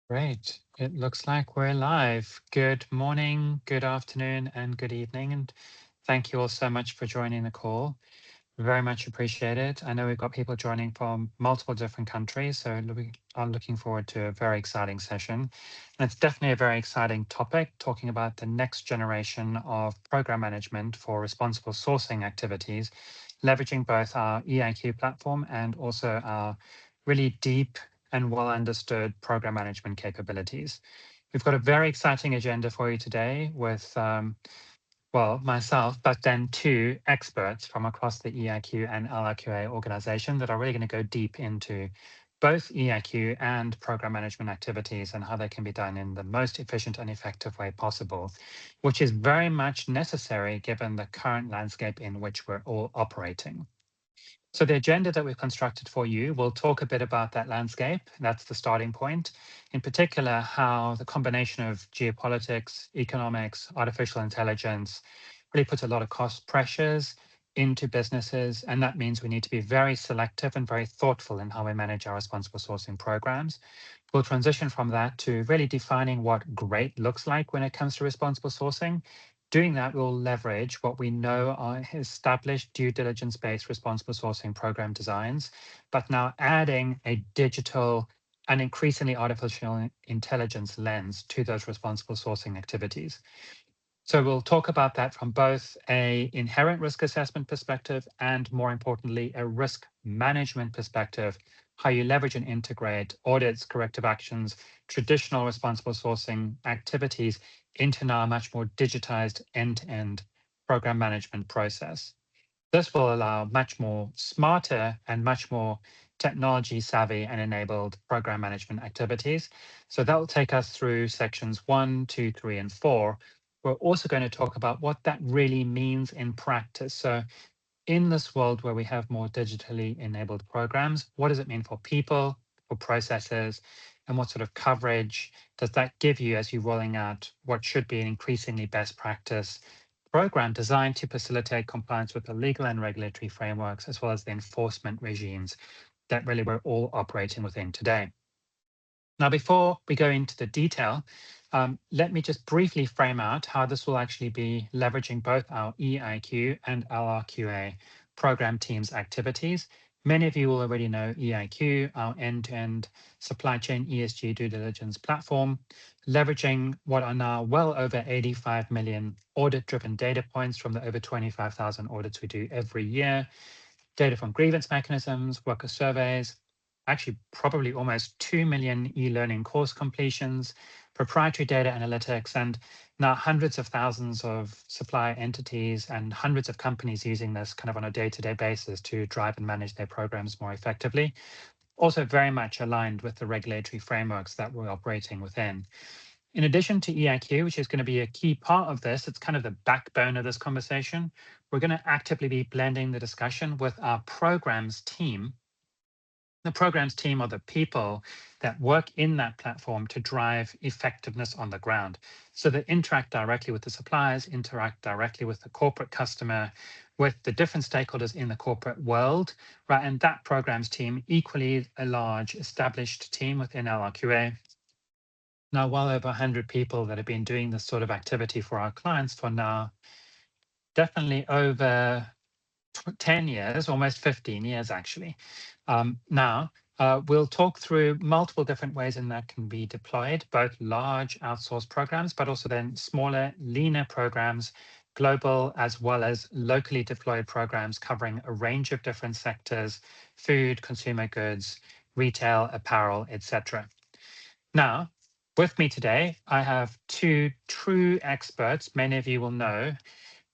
Great. It looks like we're live. Good morning, good afternoon, and good evening. And thank you all so much for joining the call. Very much appreciated. I know we've got people joining from multiple different countries, so we are looking forward to a very exciting session. And it's definitely a very exciting topic, talking about the next generation of program management for responsible sourcing activities, leveraging both our EiQ platform and also our really deep and well understood program management capabilities. We've got a very exciting agenda for you today with myself, but then two experts from across the EiQ and LRQA organization that are really going to go deep into both EiQ and program management activities and how they can be done in the most efficient and effective way possible, which is very much necessary given the current landscape in which we're all operating. So the agenda that we've constructed for you will talk a bit about that landscape. That's the starting point. In particular, how the combination of geopolitics, economics, artificial intelligence really puts a lot of cost pressures into businesses. And that means we need to be very selective and very thoughtful in how we manage our responsible sourcing programs. We'll transition from that to really defining what great looks like when it comes to responsible sourcing. Doing that, we'll leverage what we know are established due diligence-based responsible sourcing program designs, but now adding a digital and increasingly artificial intelligence lens to those responsible sourcing activities. So we'll talk about that from both a inherent risk assessment perspective and, more importantly, a risk management perspective, how you leverage and integrate audits, corrective actions, traditional responsible sourcing activities into now a much more digitized end-to-end program management process. This will allow much more smarter and much more technology savvy and enabled program management activities. So that will take us through sections 1, 2, 3, and 4. We're also going to talk about what that really means in practice. So in this world where we have more digitally enabled programs, what does it mean for people, for processes, and what sort of coverage does that give you as you're rolling out what should be an increasingly best practice program designed to facilitate compliance with the legal and regulatory frameworks, as well as the enforcement regimes that really we're all operating within today. Now, before we go into the detail, let me just briefly frame out how this will actually be leveraging both our EiQ and LRQA program teams activities. Many of you will already know EiQ, our end-to-end supply chain ESG due diligence platform, leveraging what are now well over 85 million audit-driven data points from the over 25,000 audits we do every year, data from grievance mechanisms, worker surveys, actually probably almost 2 million e-learning course completions, proprietary data analytics, and now hundreds of thousands of supplier entities and hundreds of companies using this kind of on a day-to-day basis to drive and manage their programs more effectively. Also very much aligned with the regulatory frameworks that we're operating within. In addition to EiQ, which is going to be a key part of this, it's kind of the backbone of this conversation. We're going to actively be blending the discussion with our programs team. The programs team are the people that work in that platform to drive effectiveness on the ground. So they interact directly with the suppliers, interact directly with the corporate customer, with the different stakeholders in the corporate world, right? And that programs team, equally a large established team within LRQA, now well over 100 people that have been doing this sort of activity for our clients for now definitely over 10 years, almost 15 years actually. We'll talk through multiple different ways in that can be deployed, both large outsourced programs, but also then smaller, leaner programs, global as well as locally deployed programs covering a range of different sectors, food, consumer goods, retail, apparel, etc. Now, with me today, I have two true experts, many of you will know,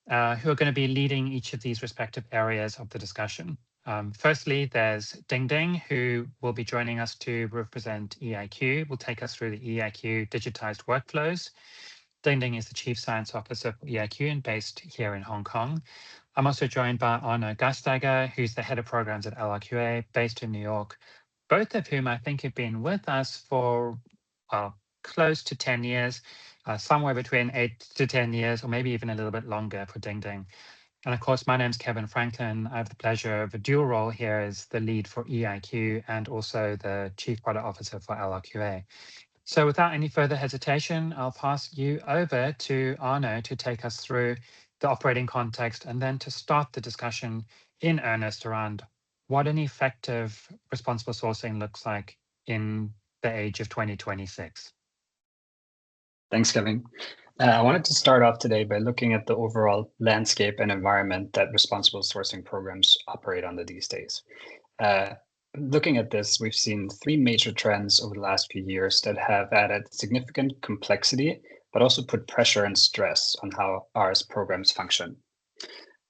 who are going to be leading each of these respective areas of the discussion. Firstly, there's Ding Ding, who will be joining us to represent EiQ, will take us through the EiQ digitized workflows. Ding Ding is the Chief Science Officer for EiQ and based here in Hong Kong. I'm also joined by Arno Gasteiger, who's the Head of Programs at LRQA, based in New York, both of whom I think have been with us for, well, close to 10 years, somewhere between 8 to 10 years, or maybe even a little bit longer for Ding Ding. And of course, my name's Kevin Franklin. I have the pleasure of a dual role here as the lead for EiQ and also the Chief Product Officer for LRQA. So without any further hesitation, I'll pass you over to Arno to take us through the operating context and then to start the discussion in earnest around what an effective responsible sourcing looks like in the age of 2026. Thanks, Kevin. I wanted to start off today by looking at the overall landscape and environment that responsible sourcing programs operate under these days. Looking at this, we've seen three major trends over the last few years that have added significant complexity, but also put pressure and stress on how our programs function.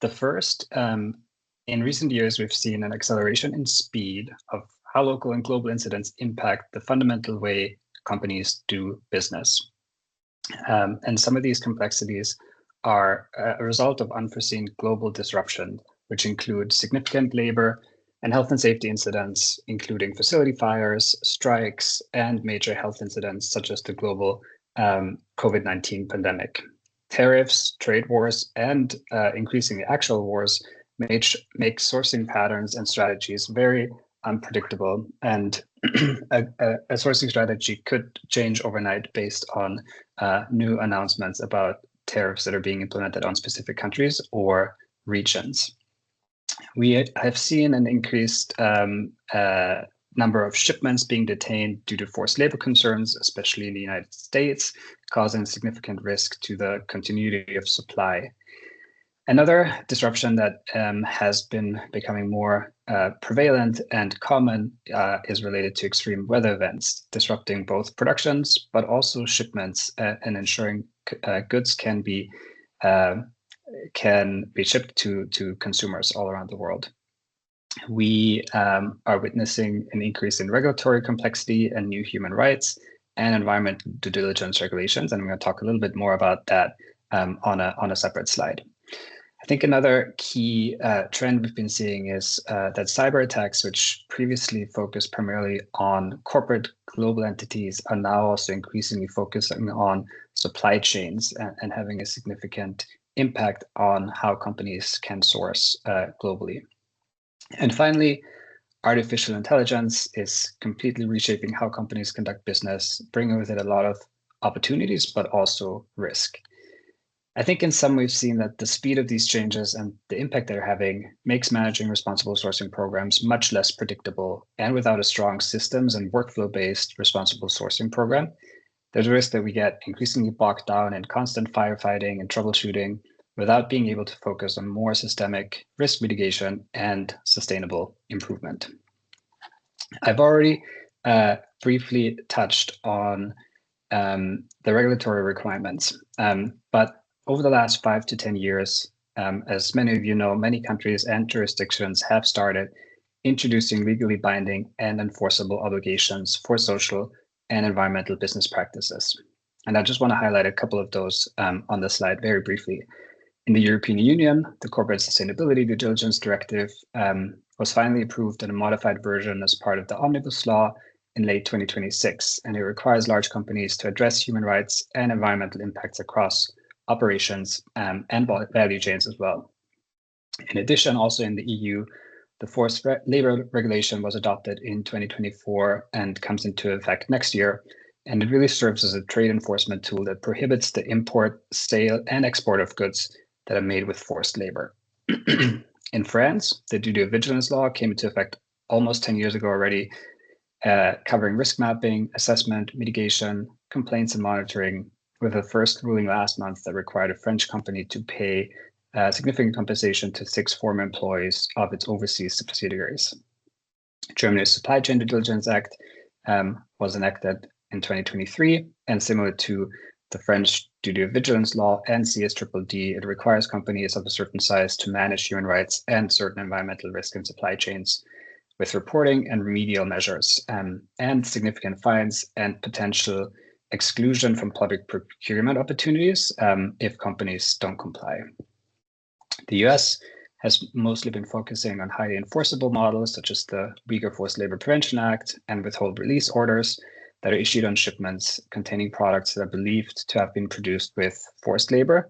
The first, in recent years, we've seen an acceleration in speed of how local and global incidents impact the fundamental way companies do business. And some of these complexities are a result of unforeseen global disruption, which include significant labor and health and safety incidents, including facility fires, strikes, and major health incidents such as the global COVID-19 pandemic. Tariffs, trade wars, and increasingly actual wars make sourcing patterns and strategies very unpredictable, and a sourcing strategy could change overnight based on new announcements about tariffs that are being implemented on specific countries or regions. We have seen an increased number of shipments being detained due to forced labor concerns, especially in the United States, causing significant risk to the continuity of supply. Another disruption that has been becoming more prevalent and common is related to extreme weather events, disrupting both productions, but also shipments and ensuring goods can be shipped to consumers all around the world. We are witnessing an increase in regulatory complexity and new human rights and environmental due diligence regulations, and I'm going to talk a little bit more about that on a separate slide. I think another key trend we've been seeing is that cyber attacks, which previously focused primarily on corporate global entities, are now also increasingly focusing on supply chains and having a significant impact on how companies can source globally. And finally, artificial intelligence is completely reshaping how companies conduct business, bringing with it a lot of opportunities, but also risk. I think in sum, we've seen that the speed of these changes and the impact they're having makes managing responsible sourcing programs much less predictable. And without a strong systems and workflow-based responsible sourcing program, there's a risk that we get increasingly bogged down in constant firefighting and troubleshooting without being able to focus on more systemic risk mitigation and sustainable improvement. I've already briefly touched on the regulatory requirements, but over the last 5 to 10 years, as many of you know, many countries and jurisdictions have started introducing legally binding and enforceable obligations for social and environmental business practices. And I just want to highlight a couple of those on the slide very briefly. In the European Union, the Corporate Sustainability Due Diligence Directive was finally approved in a modified version as part of the Omnibus Law in late 2026, and it requires large companies to address human rights and environmental impacts across operations and value chains as well. In addition, also in the EU, the forced labor regulation was adopted in 2024 and comes into effect next year. And it really serves as a trade enforcement tool that prohibits the import, sale, and export of goods that are made with forced labor. In France, the due vigilance law came into effect almost 10 years ago already, covering risk mapping, assessment, mitigation, complaints, and monitoring, with the first ruling last month that required a French company to pay significant compensation to 6 former employees of its overseas subsidiaries. Germany's Supply Chain Due Diligence Act was enacted in 2023, and similar to the French due vigilance law and CSDDD, it requires companies of a certain size to manage human rights and certain environmental risk in supply chains with reporting and remedial measures, and significant fines and potential exclusion from public procurement opportunities if companies don't comply. The US has mostly been focusing on highly enforceable models such as the Uyghur Forced Labor Prevention Act and withhold release orders that are issued on shipments containing products that are believed to have been produced with forced labor,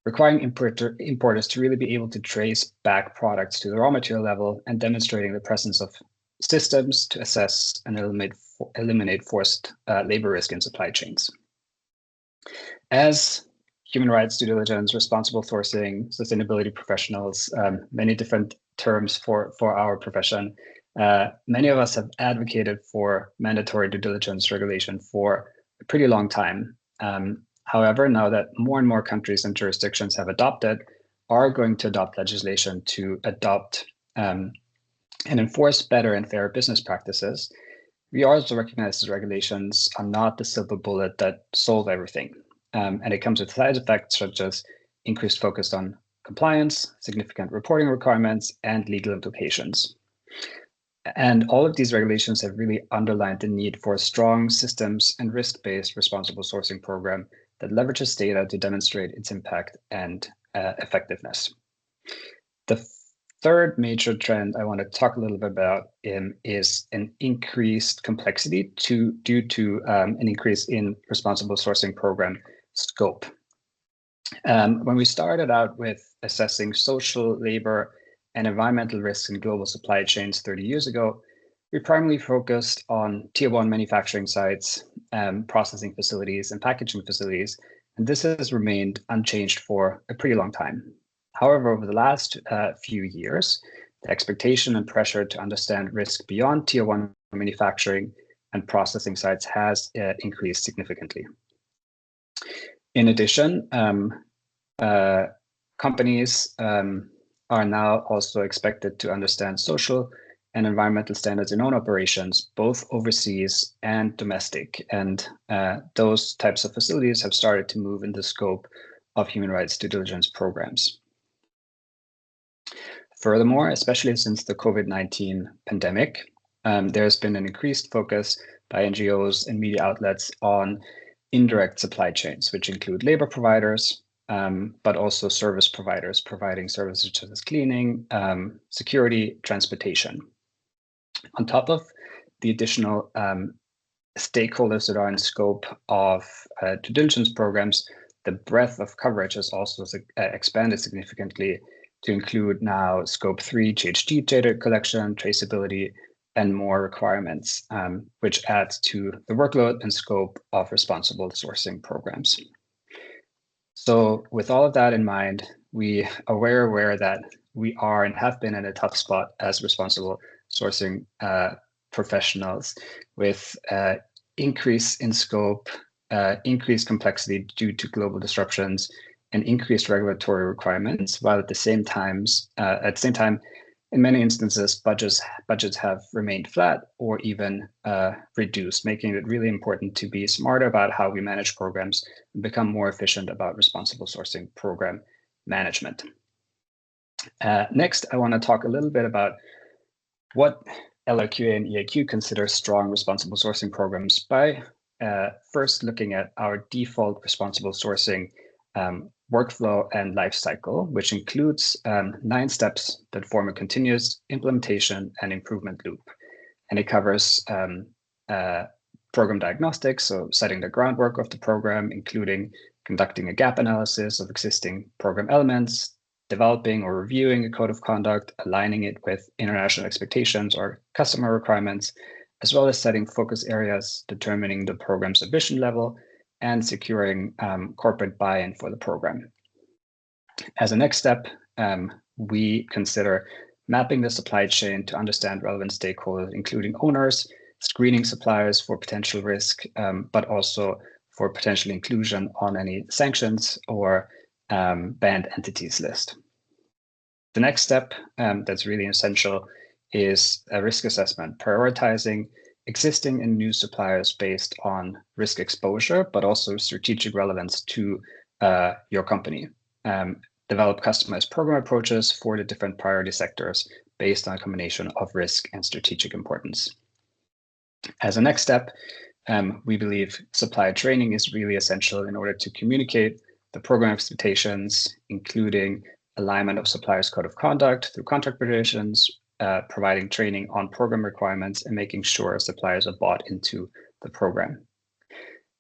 requiring importers to really be able to trace back products to the raw material level and demonstrating the presence of systems to assess and eliminate eliminate forced labor risk in supply chains. As human rights due diligence, responsible sourcing, sustainability professionals, many different terms for our profession, many of us have advocated for mandatory due diligence regulation for a pretty long time. However, now that more and more countries and jurisdictions have adopted, are going to adopt legislation to adopt and enforce better and fairer business practices, we also recognize that regulations are not the silver bullet that solve everything. And it comes with side effects such as increased focus on compliance, significant reporting requirements, and legal implications. And all of these regulations have really underlined the need for strong systems and risk-based responsible sourcing program that leverages data to demonstrate its impact and effectiveness. The third major trend I want to talk a little bit about is an increased complexity due to an increase in responsible sourcing program scope. When we started out with assessing social, labor, and environmental risks in global supply chains 30 years ago, we primarily focused on tier 1 manufacturing sites, processing facilities, and packaging facilities, and this has remained unchanged for a pretty long time. However, over the last few years, the expectation and pressure to understand risk beyond tier 1 manufacturing and processing sites has increased significantly. In addition, companies are now also expected to understand social and environmental standards in own operations, both overseas and domestic. And those types of facilities have started to move in the scope of human rights due diligence programs. Furthermore, especially since the COVID-19 pandemic, there's been an increased focus by NGOs and media outlets on indirect supply chains, which include labor providers, but also service providers providing services such as cleaning, security, transportation. On top of the additional stakeholders that are in scope of due diligence programs, the breadth of coverage has also expanded significantly to include now scope 3 GHG data collection, traceability, and more requirements, which adds to the workload and scope of responsible sourcing programs. So with all of that in mind, we are aware that we are and have been in a tough spot as responsible sourcing professionals with increase in scope, increased complexity due to global disruptions, and increased regulatory requirements, while at the same time, in many instances, budgets have remained flat or even reduced, making it really important to be smarter about how we manage programs and become more efficient about responsible sourcing program management. Next, I want to talk a little bit about what LRQA and EiQ consider strong responsible sourcing programs by first looking at our default responsible sourcing workflow and lifecycle, which includes 9 steps that form a continuous implementation and improvement loop. And it covers program diagnostics, so setting the groundwork of the program, including conducting a gap analysis of existing program elements, developing or reviewing a code of conduct, aligning it with international expectations or customer requirements, as well as setting focus areas, determining the program's ambition level, and securing corporate buy-in for the program. As a next step, we consider mapping the supply chain to understand relevant stakeholders, including owners, screening suppliers for potential risk, but also for potential inclusion on any sanctions or banned entities list. The next step that's really essential is a risk assessment, prioritizing existing and new suppliers based on risk exposure, but also strategic relevance to your company. Develop customized program approaches for the different priority sectors based on a combination of risk and strategic importance. As a next step, we believe supplier training is really essential in order to communicate the program expectations, including alignment of suppliers' code of conduct through contract provisions, providing training on program requirements, and making sure suppliers are bought into the program.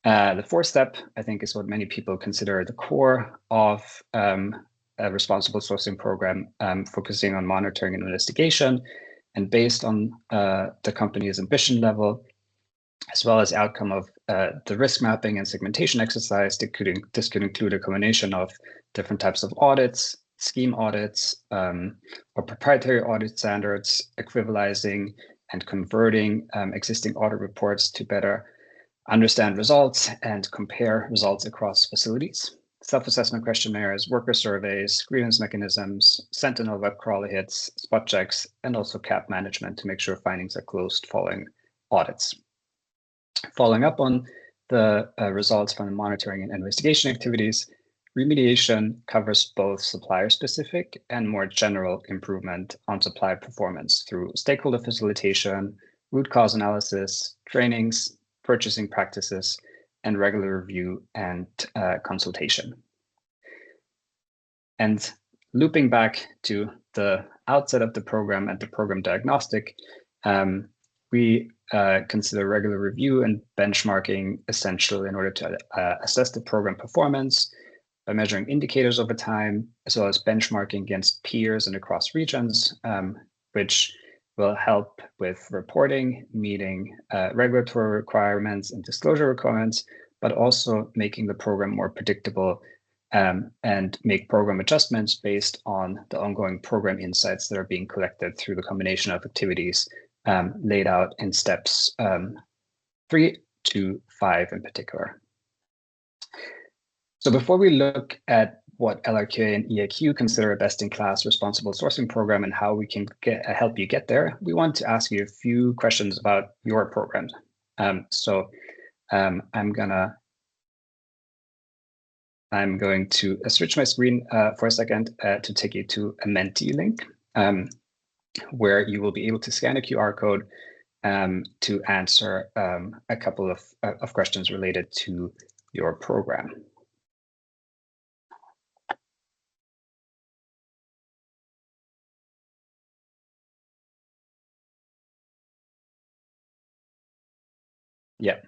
The fourth step, I think, is what many people consider the core of a responsible sourcing program, focusing on monitoring and investigation. And based on the company's ambition level, as well as outcome of the risk mapping and segmentation exercise. This could include a combination of different types of audits, scheme audits, or proprietary audit standards, equivalizing and converting existing audit reports to better understand results and compare results across facilities. Self-assessment questionnaires, worker surveys, grievance mechanisms, Sentinel web crawler hits, spot checks, and also CAP management to make sure findings are closed following audits. Following up on the results from the monitoring and investigation activities, remediation covers both supplier-specific and more general improvement on supply performance through stakeholder facilitation, root cause analysis, trainings, purchasing practices, and regular review and consultation. And looping back to the outset of the program and the program diagnostic, we consider regular review and benchmarking essential in order to assess the program performance by measuring indicators over time, as well as benchmarking against peers and across regions, which will help with reporting, meeting regulatory requirements and disclosure requirements, but also making the program more predictable and make program adjustments based on the ongoing program insights that are being collected through the combination of activities laid out in steps 3 to 5 in particular. So before we look at what LRQA and EiQ consider a best-in-class responsible sourcing program and how we can help you get there, we want to ask you a few questions about your programs. I'm going to switch my screen for a second to take you to a Menti link, where you will be able to scan a QR code to answer a couple of questions related to your program. Yeah,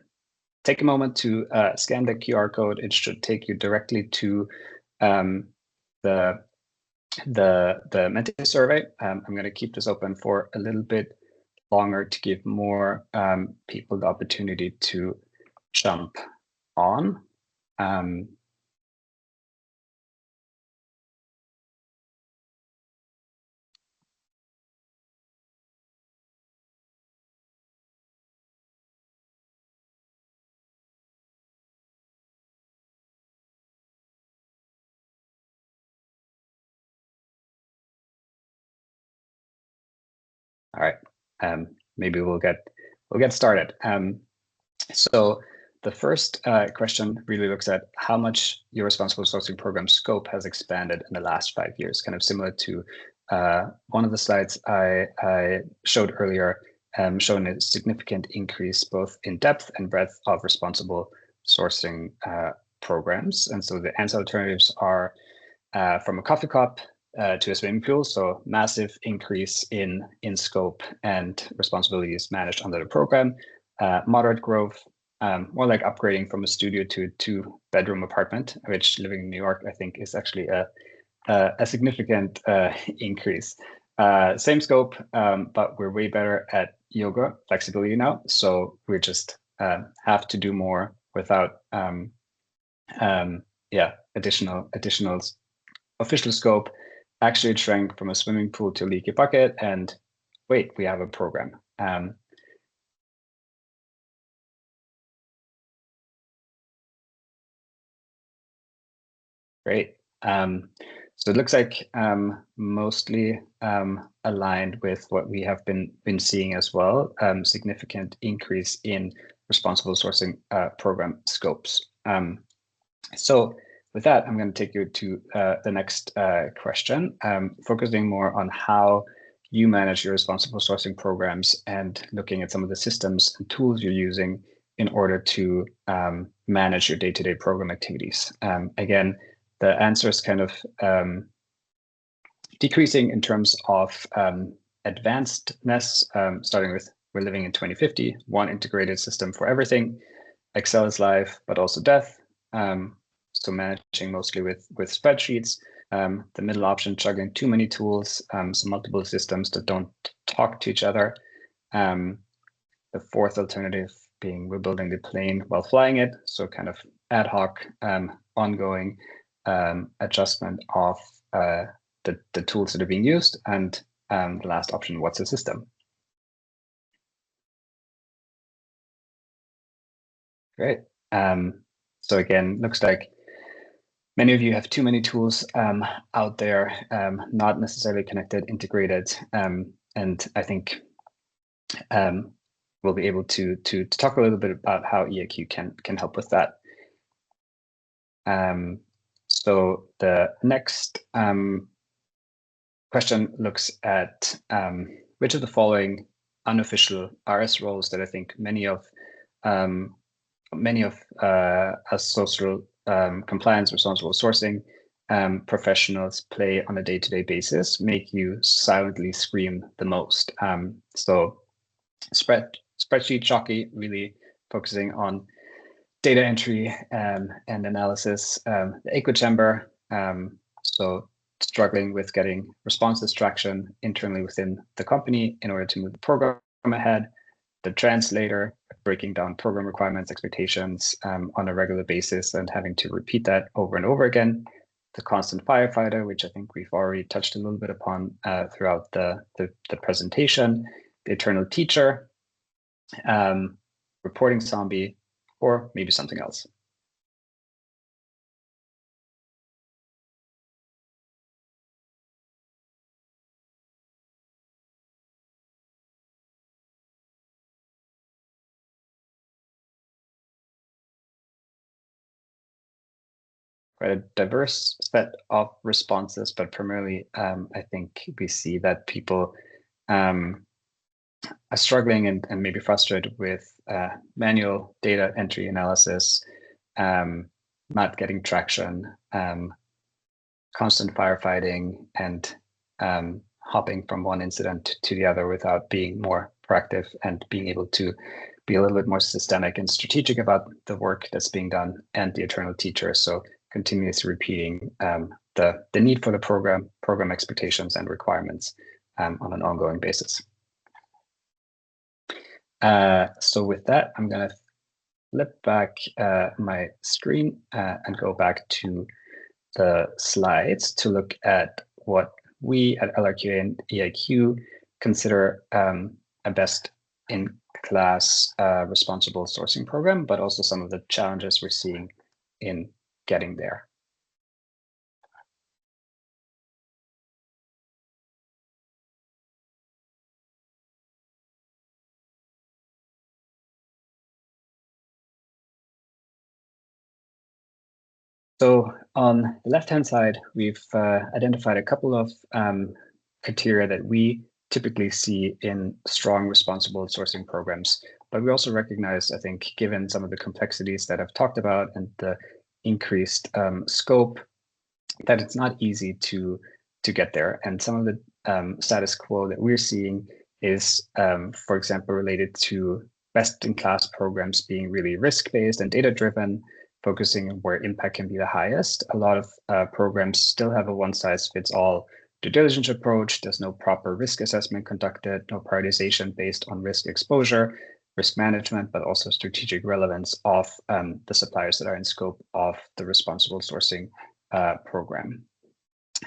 take a moment to scan the QR code. It should take you directly to the Menti survey. I'm going to keep this open for a little bit longer to give more people the opportunity to jump on. All right, maybe we'll get started. So the first question really looks at how much your responsible sourcing program scope has expanded in the last 5 years, kind of similar to one of the slides I showed earlier, showing a significant increase both in depth and breadth of responsible sourcing programs. And so the answer alternatives are from a coffee cup to a swimming pool, so massive increase in scope and responsibilities managed under the program. Moderate growth, more like upgrading from a studio to a 2-bedroom apartment, which living in New York, I think, is actually a significant increase. Same scope, but we're way better at yoga flexibility now. So we just have to do more without additional official scope. Actually shrank from a swimming pool to a leaky bucket, and wait, we have a program. Great. So it looks like mostly aligned with what we have been seeing as well. Significant increase in responsible sourcing program scopes. So with that, I'm going to take you to the next question, focusing more on how you manage your responsible sourcing programs and looking at some of the systems and tools you're using in order to manage your day-to-day program activities. Again, the answer is kind of decreasing in terms of advancedness, starting with we're living in 2050, one integrated system for everything. Excel is life, but also death. So managing mostly with spreadsheets. The middle option, juggling too many tools, so multiple systems that don't talk to each other. The fourth alternative, being we're building the plane while flying it, so kind of ad hoc, ongoing adjustment of the tools that are being used, and the last option, what's the system? Great. So again, looks like many of you have too many tools out there, not necessarily connected, integrated, and I think we'll be able to talk a little bit about how EiQ can help with that. So the next question looks at which of the following unofficial RS roles that I think many of as social compliance, responsible sourcing professionals play on a day-to-day basis make you silently scream the most. So spreadsheet jockey, really focusing on data entry and analysis. The echo chamber, so struggling with getting response distraction internally within the company in order to move the program ahead. The translator, breaking down program requirements, expectations on a regular basis and having to repeat that over and over again. The constant firefighter, which I think we've already touched a little bit upon throughout the presentation. The eternal teacher, reporting zombie, or maybe something else. Quite a diverse set of responses, but primarily, I think we see that people are struggling and maybe frustrated with manual data entry analysis, not getting traction, constant firefighting, and hopping from one incident to the other without being more proactive and being able to be a little bit more systemic and strategic about the work that's being done, and the eternal teacher. So continuously repeating the need for the program expectations and requirements on an ongoing basis. So with that, I'm going to flip back my screen and go back to the slides to look at what we at LRQA and EiQ consider a best-in-class responsible sourcing program, but also some of the challenges we're seeing in getting there. So on the left-hand side, we've identified a couple of criteria that we typically see in strong responsible sourcing programs. But we also recognize, I think, given some of the complexities that I've talked about and the increased scope, that it's not easy to get there. And some of the status quo that we're seeing is, for example, related to best-in-class programs being really risk-based and data-driven, focusing on where impact can be the highest. A lot of programs still have a one-size-fits-all due diligence approach. There's no proper risk assessment conducted, no prioritization based on risk exposure, risk management, but also strategic relevance of the suppliers that are in scope of the responsible sourcing program.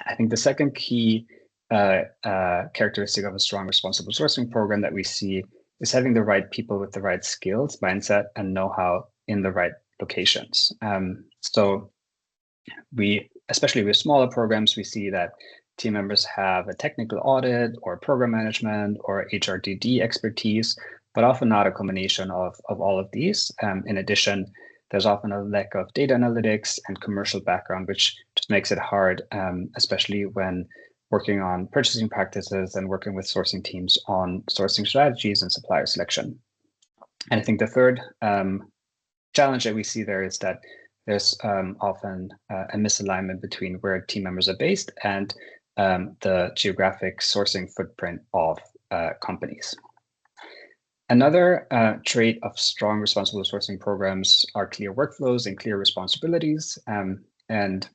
I think the second key characteristic of a strong responsible sourcing program that we see is having the right people with the right skills, mindset, and know-how in the right locations. So we, especially with smaller programs, we see that team members have a technical audit or program management or HRDD expertise, but often not a combination of all of these. In addition, there's often a lack of data analytics and commercial background, which just makes it hard, especially when working on purchasing practices and working with sourcing teams on sourcing strategies and supplier selection. And I think the third challenge that we see there is that there's often a misalignment between where team members are based and the geographic sourcing footprint of companies. Another trait of strong responsible sourcing programs are clear workflows and clear responsibilities. And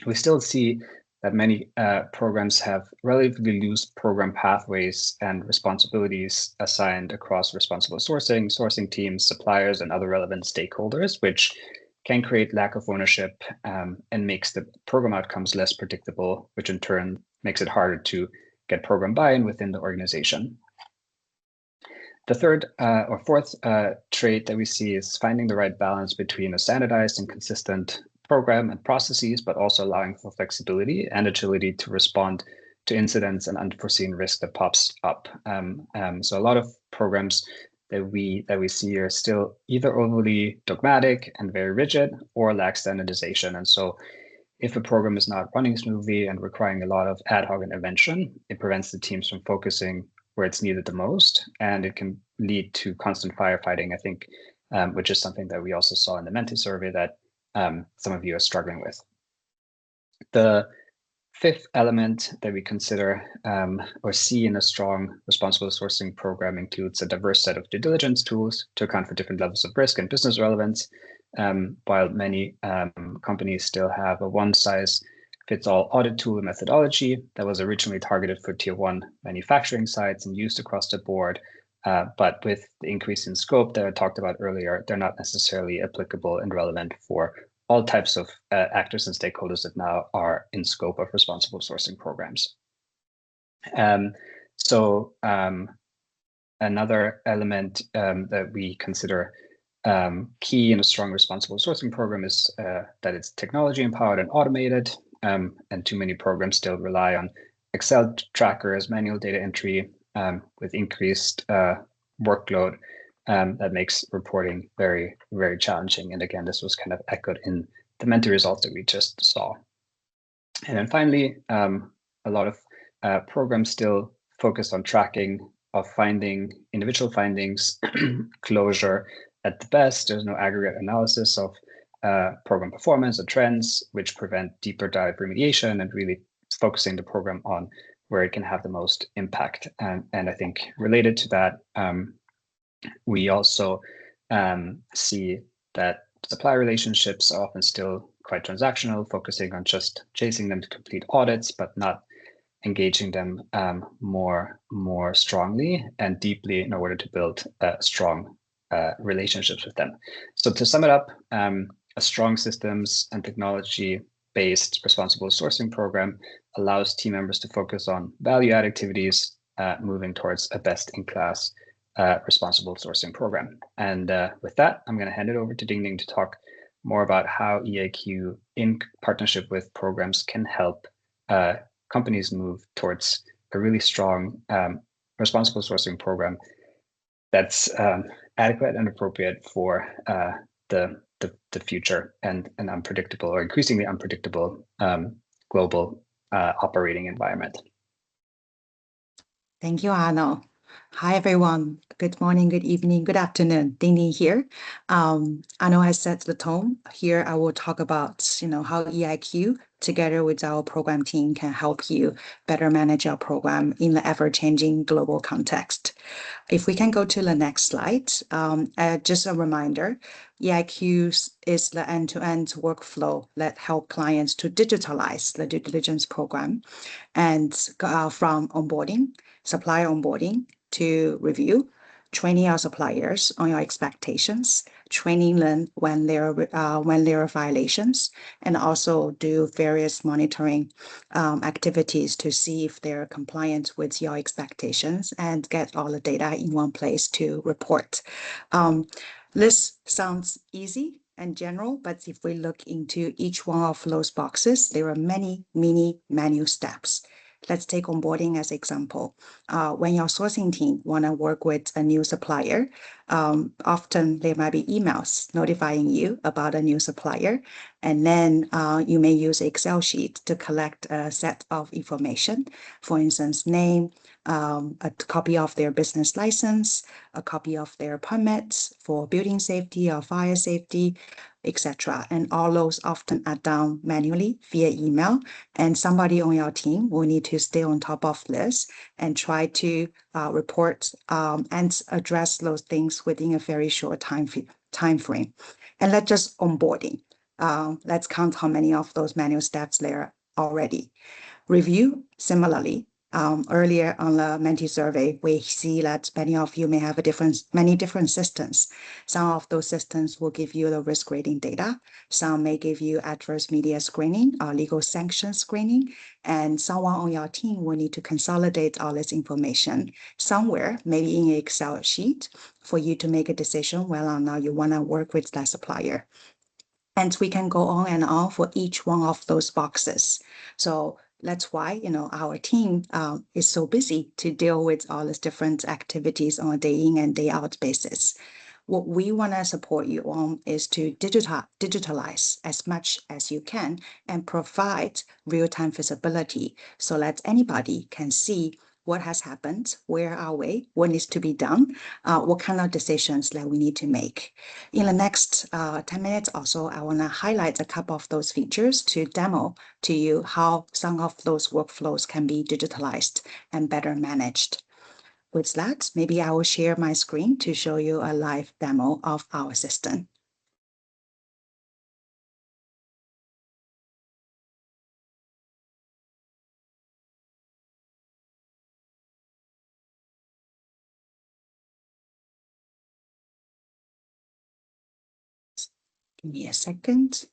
we still see that many programs have relatively loose program pathways and responsibilities assigned across responsible sourcing teams, suppliers, and other relevant stakeholders, which can create lack of ownership and makes the program outcomes less predictable, which in turn makes it harder to get program buy-in within the organization. The third or fourth trait that we see is finding the right balance between a standardized and consistent program and processes, but also allowing for flexibility and agility to respond to incidents and unforeseen risk that pops up. So a lot of programs that we see are still either overly dogmatic and very rigid or lack standardization. And so if a program is not running smoothly and requiring a lot of ad hoc intervention, it prevents the teams from focusing where it's needed the most, and it can lead to constant firefighting, I think, which is something that we also saw in the Menti survey that some of you are struggling with. The fifth element that we consider or see in a strong responsible sourcing program includes a diverse set of due diligence tools to account for different levels of risk and business relevance. While many companies still have a one-size-fits-all audit tool and methodology that was originally targeted for tier 1 manufacturing sites and used across the board, but with the increase in scope that I talked about earlier, they're not necessarily applicable and relevant for all types of actors and stakeholders that now are in scope of responsible sourcing programs. Another element that we consider key in a strong responsible sourcing program is that it's technology empowered and automated, and too many programs still rely on Excel trackers, manual data entry with increased workload. That makes reporting very, very challenging. And again, this was kind of echoed in the Menti results that we just saw. And then finally, a lot of programs still focus on tracking of finding individual findings, closure at the best. There's no aggregate analysis of program performance or trends, which prevent deeper dive remediation and really focusing the program on where it can have the most impact. And I think related to that, we also see that supply relationships are often still quite transactional, focusing on just chasing them to complete audits, but not engaging them more strongly and deeply in order to build strong relationships with them. So to sum it up, a strong systems and technology-based responsible sourcing program allows team members to focus on value-add activities, moving towards a best-in-class responsible sourcing program. And with that, I'm going to hand it over to Dingding to talk more about how EiQ, in partnership with programs, can help companies move towards a really strong responsible sourcing program that's adequate and appropriate for the future and an unpredictable or increasingly unpredictable global operating environment. Thank you, Arno. Hi, everyone. Good morning, good evening, good afternoon. Dingding here. Arno has set the tone. Here, I will talk about how EiQ, together with our program team, can help you better manage your program in the ever-changing global context. If we can go to the next slide, just a reminder, EiQ is the end-to-end workflow that help clients to digitalize the due diligence program, and from onboarding, supplier onboarding, to review, training our suppliers on your expectations, training them when there are violations, and also do various monitoring activities to see if they're compliant with your expectations and get all the data in one place to report. This sounds easy and general, but if we look into each one of those boxes, there are many manual steps. Let's take onboarding as example. When your sourcing team want to work with a new supplier, often there might be emails notifying you about a new supplier, and then you may use an Excel sheet to collect a set of information, for instance, name, a copy of their business license, a copy of their permits for building safety or fire safety, etc. And all those often are done manually via email, and somebody on your team will need to stay on top of this and try to report and address those things within a very short time frame. And let's just onboarding. Let's count how many of those manual steps there already. Review, similarly. Earlier on the Menti survey, we see that many of you may have many different systems. Some of those systems will give you the risk rating data. Some may give you adverse media screening or legal sanction screening. And someone on your team will need to consolidate all this information somewhere, maybe in an Excel sheet, for you to make a decision whether or not you want to work with that supplier. And we can go on and on for each one of those boxes. So that's why, our team is so busy to deal with all these different activities on a day in and day out basis. What we want to support you on is to digitalize as much as you can and provide real-time visibility so that anybody can see what has happened, where are we, what needs to be done, what kind of decisions that we need to make. In the next 10 minutes or so, I want to highlight a couple of those features to demo to you how some of those workflows can be digitalized and better managed. With that, maybe I will share my screen to show you a live demo of our system. Give me a second.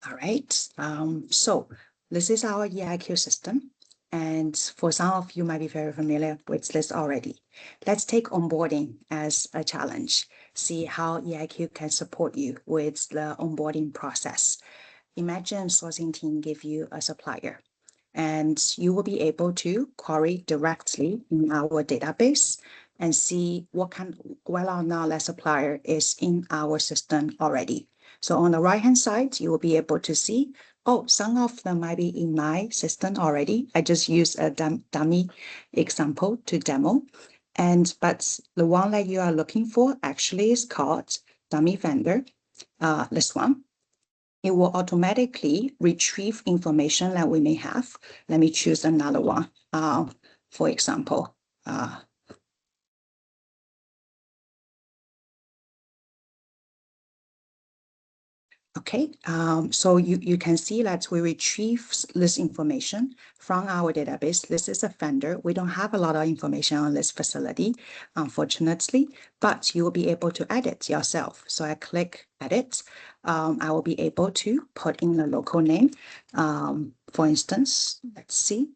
All right, so this is our EiQ system. And for some of you might be very familiar with this already. Let's take onboarding as a challenge. See how EiQ can support you with the onboarding process. Imagine sourcing team give you a supplier and you will be able to query directly in our database and see whether or not that supplier is in our system already. So on the right-hand side, you will be able to see, oh, some of them might be in my system already. I just use a dummy example to demo. But the one that you are looking for actually is called dummy vendor, this one. It will automatically retrieve information that we may have. Let me choose another one. For example, okay, so you can see that we retrieve this information from our database. This is a vendor. We don't have a lot of information on this facility, unfortunately, but you will be able to edit yourself. So I click edit. I will be able to put in the local name. For instance, let's see.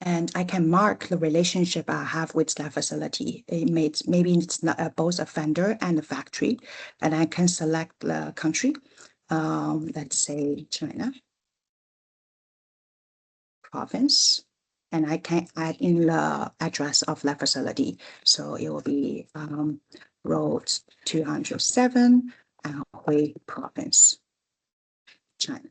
And I can mark the relationship I have with that facility. Maybe it's not, both a vendor and a factory, and I can select the country. Let's say China, province, and I can add in the address of that facility. So it will be Road 207, Anhui Province, China.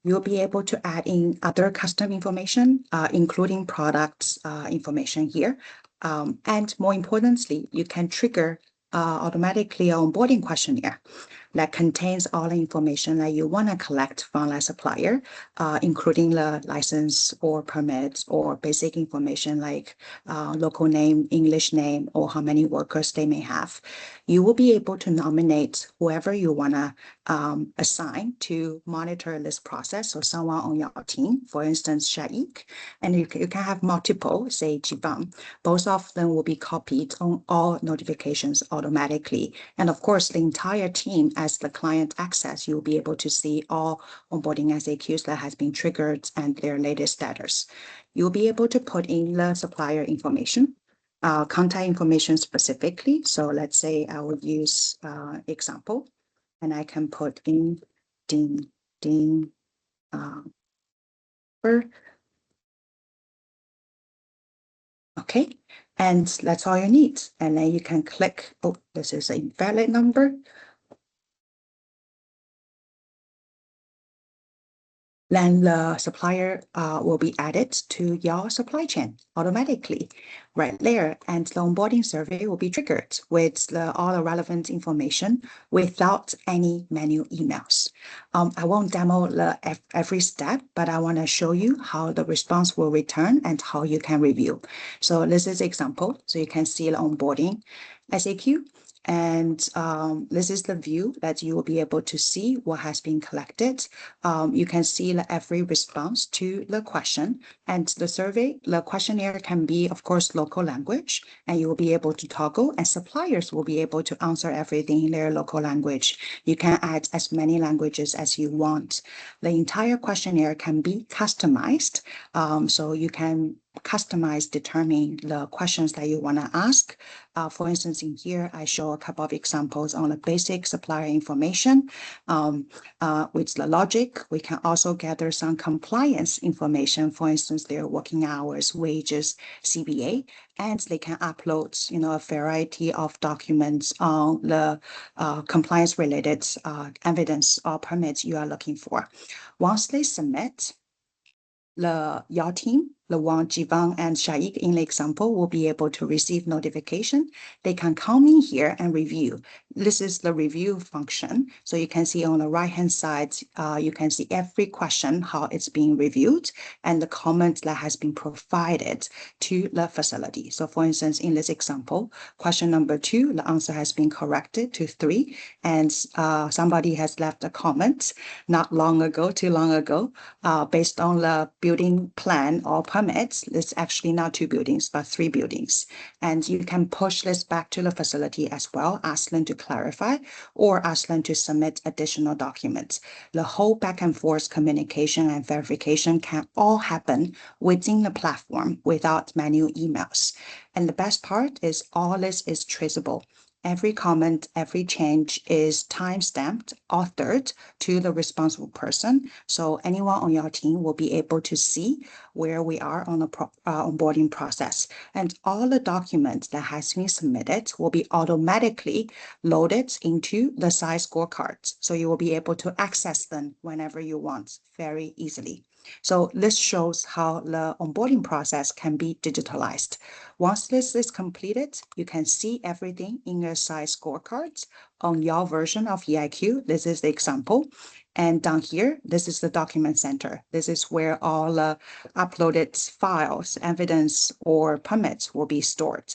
You'll be able to add in other custom information, including products information here. And more importantly, you can trigger automatically an onboarding questionnaire that contains all the information that you want to collect from that supplier, including the license or permits or basic information like local name, English name, or how many workers they may have. You will be able to nominate whoever you want to assign to monitor this process. So someone on your team, for instance, Shaik, and you can have multiple, say Jiban. Both of them will be copied on all notifications automatically. And of course, the entire team, as the client access, you'll be able to see all onboarding SAQs that has been triggered and their latest status. You'll be able to put in the supplier information, contact information specifically. So let's say I would use example, and I can put in Ding okay, and that's all you need. And then you can click, oh, this is a valid number. then the supplier will be added to your supply chain automatically right there. And the onboarding survey will be triggered with all the relevant information without any manual emails. I won't demo every step, but I want to show you how the response will return and how you can review. So this is example. So you can see the onboarding SAQ. And this is the view that you will be able to see what has been collected. You can see every response to the question, and the survey, the questionnaire can be, of course, local language, and you will be able to toggle, and suppliers will be able to answer everything in their local language. You can add as many languages as you want. The entire questionnaire can be customized, so you can customize, determine the questions that you want to ask. For instance, in here, I show a couple of examples on the basic supplier information. With the logic, we can also gather some compliance information, for instance, their working hours, wages, CBA, and they can upload, a variety of documents on the compliance-related evidence or permits you are looking for. Once they submit, your team, Luan, Jivan, and Shaik in the example will be able to receive notification. They can come in here and review. This is the review function. So you can see on the right-hand side, you can see every question, how it's being reviewed, and the comment that has been provided to the facility. So for instance, in this example, question number 2, the answer has been corrected to 3, and somebody has left a comment not long ago, too long ago, based on the building plan or permits. It's actually not 2 buildings, but 3 buildings. And you can push this back to the facility as well, ask them to clarify, or ask them to submit additional documents. The whole back and forth communication and verification can all happen within the platform without manual emails. And the best part is all this is traceable. Every comment, every change is time-stamped, authored to the responsible person. So anyone on your team will be able to see where we are on the onboarding process. And all the documents that has been submitted will be automatically loaded into the size scorecards. So you will be able to access them whenever you want very easily. So this shows how the onboarding process can be digitalized. Once this is completed, you can see everything in your size scorecards on your version of EiQ. This is the example. And down here, this is the document center. This is where all the uploaded files, evidence, or permits will be stored.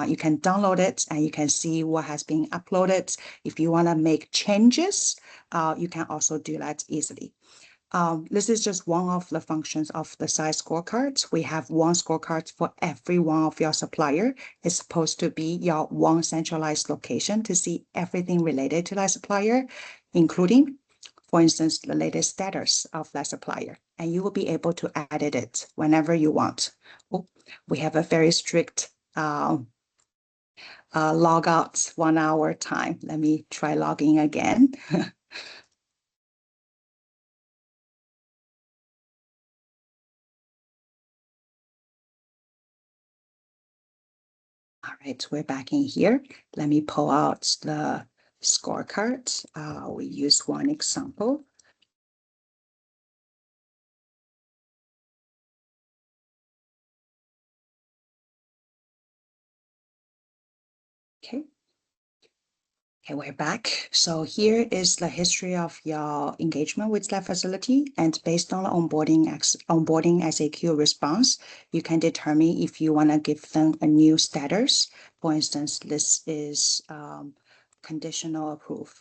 You can download it and you can see what has been uploaded. If you want to make changes, you can also do that easily. This is just one of the functions of the size scorecards. We have one scorecard for every one of your supplier. It's supposed to be your one centralized location to see everything related to that supplier, including, for instance, the latest status of that supplier. And you will be able to edit it whenever you want. Oh, we have a very strict logout 1 hour time. Let me try logging again. All right, we're back in here. Let me pull out the scorecards. We use one example. Okay. Okay, we're back. So here is the history of your engagement with that facility. And based on the onboarding SAQ response, you can determine if you want to give them a new status. For instance, this is conditional approve.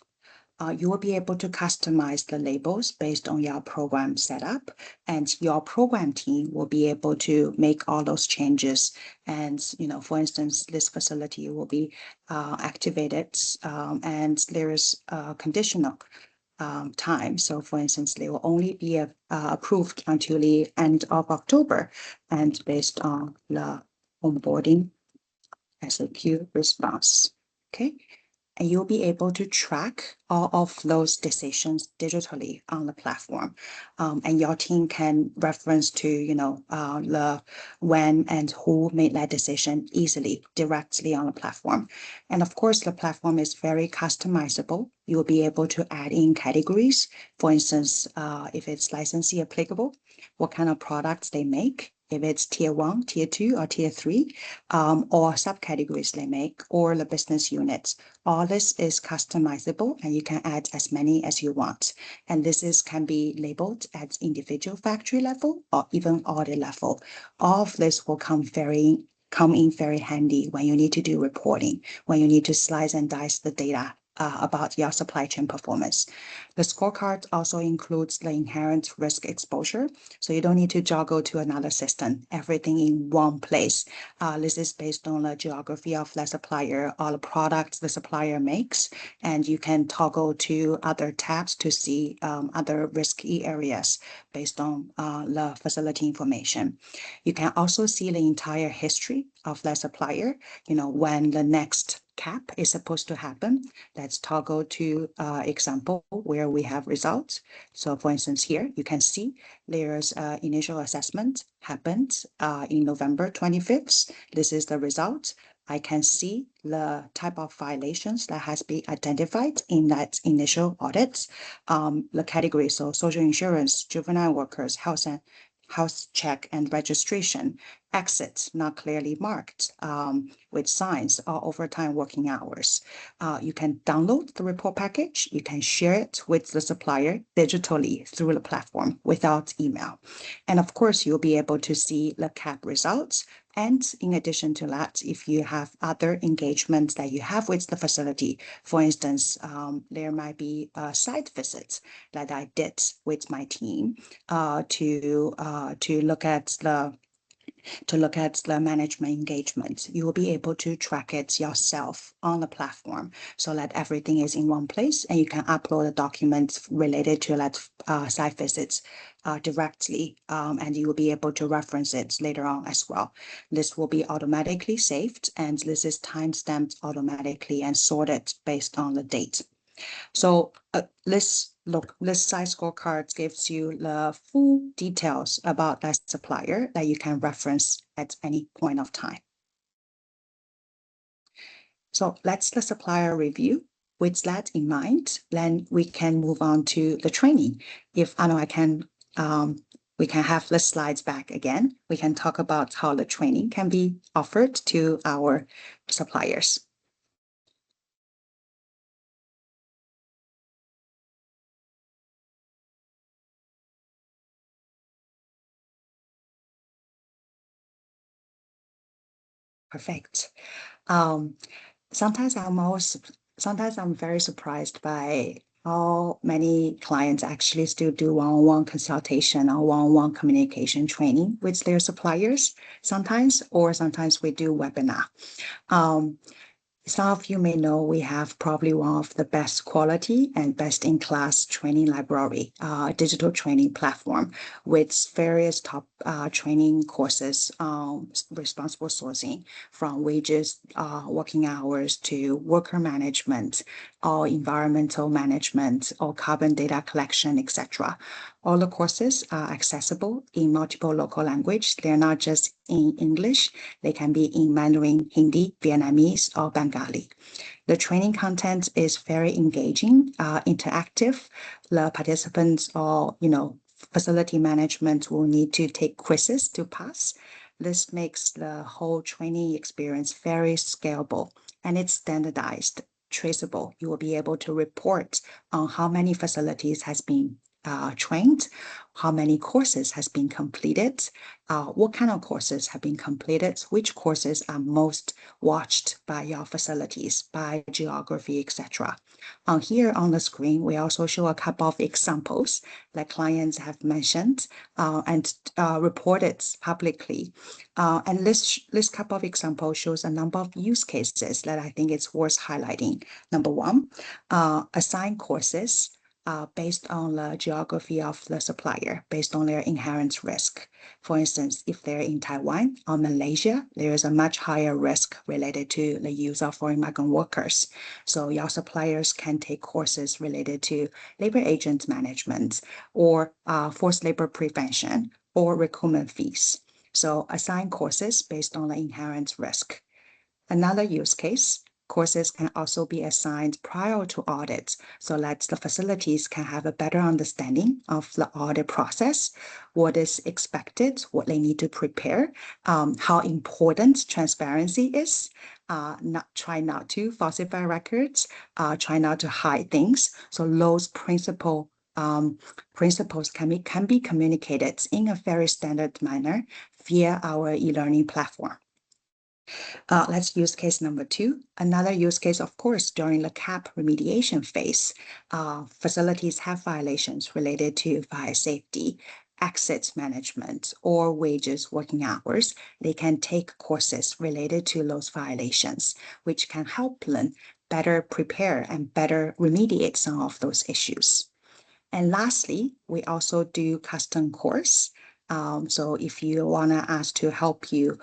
You will be able to customize the labels based on your program setup, and your program team will be able to make all those changes. And, for instance, this facility will be activated and there is a conditional time. So for instance, they will only be approved until the end of October, and based on the onboarding SAQ response. Okay. and you'll be able to track all of those decisions digitally on the platform. And your team can reference to, the when and who made that decision easily, directly on the platform. And of course, the platform is very customizable. You'll be able to add in categories. For instance, if it's licensee applicable, what kind of products they make, if it's tier 1, tier 2, or tier 3, or subcategories they make, or the business units. All this is customizable, and you can add as many as you want. And this can be labeled at individual factory level or even audit level. All of this will come in very handy when you need to do reporting, when you need to slice and dice the data about your supply chain performance. The scorecard also includes the inherent risk exposure, so you don't need to juggle to another system, everything in one place. This is based on the geography of the supplier or the products the supplier makes, and you can toggle to other tabs to see other risky areas based on the facility information. You can also see the entire history of the supplier, when the next cap is supposed to happen. Let's toggle to example where we have results. So for instance, here you can see there's initial assessment happened in November 25th. This is the result. I can see the type of violations that has been identified in that initial audit. The category, so social insurance, juvenile workers, health check and registration, exit not clearly marked with signs or overtime working hours. You can download the report package. You can share it with the supplier digitally through the platform without email. And of course, you'll be able to see the CAP results. And in addition to that, if you have other engagements that you have with the facility, for instance, there might be site visits that I did with my team to look at the management engagement. You will be able to track it yourself on the platform so that everything is in one place, and you can upload the documents related to that site visits directly, and you will be able to reference it later on as well. This will be automatically saved, and this is timestamped automatically and sorted based on the date. So this site scorecard gives you the full details about that supplier that you can reference at any point of time. So that's the supplier review. With that in mind, then we can move on to the training. If I can, we can have the slides back again. We can talk about how the training can be offered to our suppliers. Perfect. Sometimes I'm very surprised by how many clients actually still do one-on-one consultation or one-on-one communication training with their suppliers sometimes we do webinar. Some of you may know we have probably one of the best quality and best in class training library, digital training platform with various top training courses, responsible sourcing from wages, working hours to worker management or environmental management or carbon data collection, etc. All the courses are accessible in multiple local language. They're not just in English. They can be in Mandarin, Hindi, Vietnamese, or Bengali. The training content is very engaging, interactive. The participants or, facility management will need to take quizzes to pass. This makes the whole training experience very scalable, and it's standardized, traceable. You will be able to report on how many facilities has been trained, how many courses has been completed, what kind of courses have been completed, which courses are most watched by your facilities, by geography, etc. Here on the screen, we also show a couple of examples that clients have mentioned and reported publicly. And this couple of examples shows a number of use cases that I think it's worth highlighting. Number one, assign courses based on the geography of the supplier, based on their inherent risk. For instance, if they're in Taiwan or Malaysia, there is a much higher risk related to the use of foreign migrant workers. So your suppliers can take courses related to labor agent management or forced labor prevention or recruitment fees. So assign courses based on the inherent risk. Another use case, courses can also be assigned prior to audits so that the facilities can have a better understanding of the audit process, what is expected, what they need to prepare, how important transparency is, try not to falsify records, try not to hide things. So those principles can be communicated in a very standard manner via our e-learning platform. Let's use case number 2. Another use case, of course, during the CAP remediation phase, facilities have violations related to fire safety, exit management, or wages, working hours. They can take courses related to those violations, which can help them better prepare and better remediate some of those issues. And lastly, we also do custom course. So if you want us to help you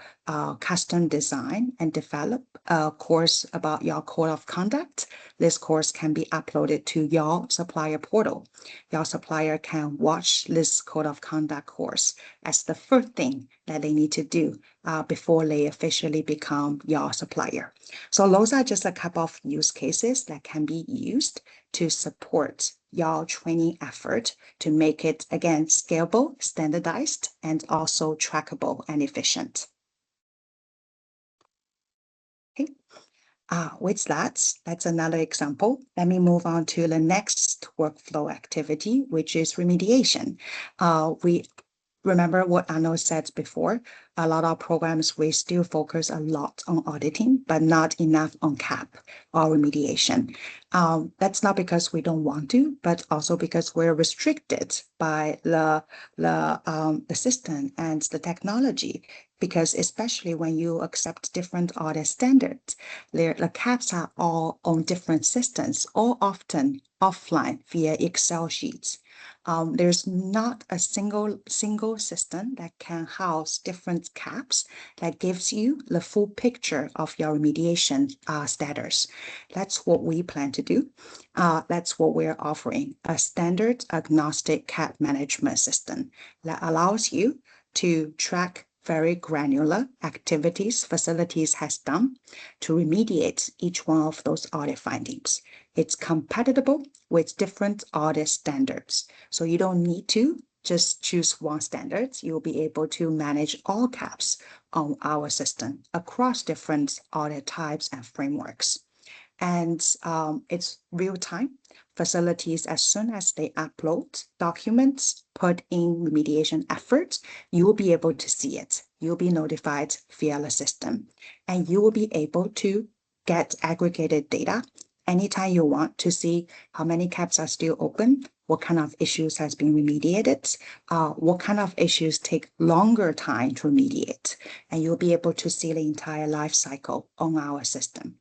custom design and develop a course about your code of conduct, this course can be uploaded to your supplier portal. Your supplier can watch this code of conduct course as the first thing that they need to do before they officially become your supplier. So those are just a couple of use cases that can be used to support your training effort to make it, again, scalable, standardized, and also trackable and efficient. Okay. With that, that's another example. Let me move on to the next workflow activity, which is remediation. We remember what Arno said before, a lot of programs, we still focus a lot on auditing, but not enough on CAP or remediation. That's not because we don't want to, but also because we're restricted by the system and the technology. Because especially when you accept different audit standards, the CAPs are all on different systems, or often offline via Excel sheets. There's not a single system that can house different CAPs that gives you the full picture of your remediation status. That's what we plan to do. That's what we're offering, a standard agnostic CAP management system that allows you to track very granular activities facilities has done to remediate each one of those audit findings. It's compatible with different audit standards. So you don't need to just choose one standard. You'll be able to manage all CAPs on our system across different audit types and frameworks. And it's real time. Facilities, as soon as they upload documents, put in remediation efforts, you will be able to see it. You'll be notified via the system, and you will be able to get aggregated data anytime you want to see how many CAPs are still open, what kind of issues has been remediated, what kind of issues take longer time to remediate, and you'll be able to see the entire life cycle on our system.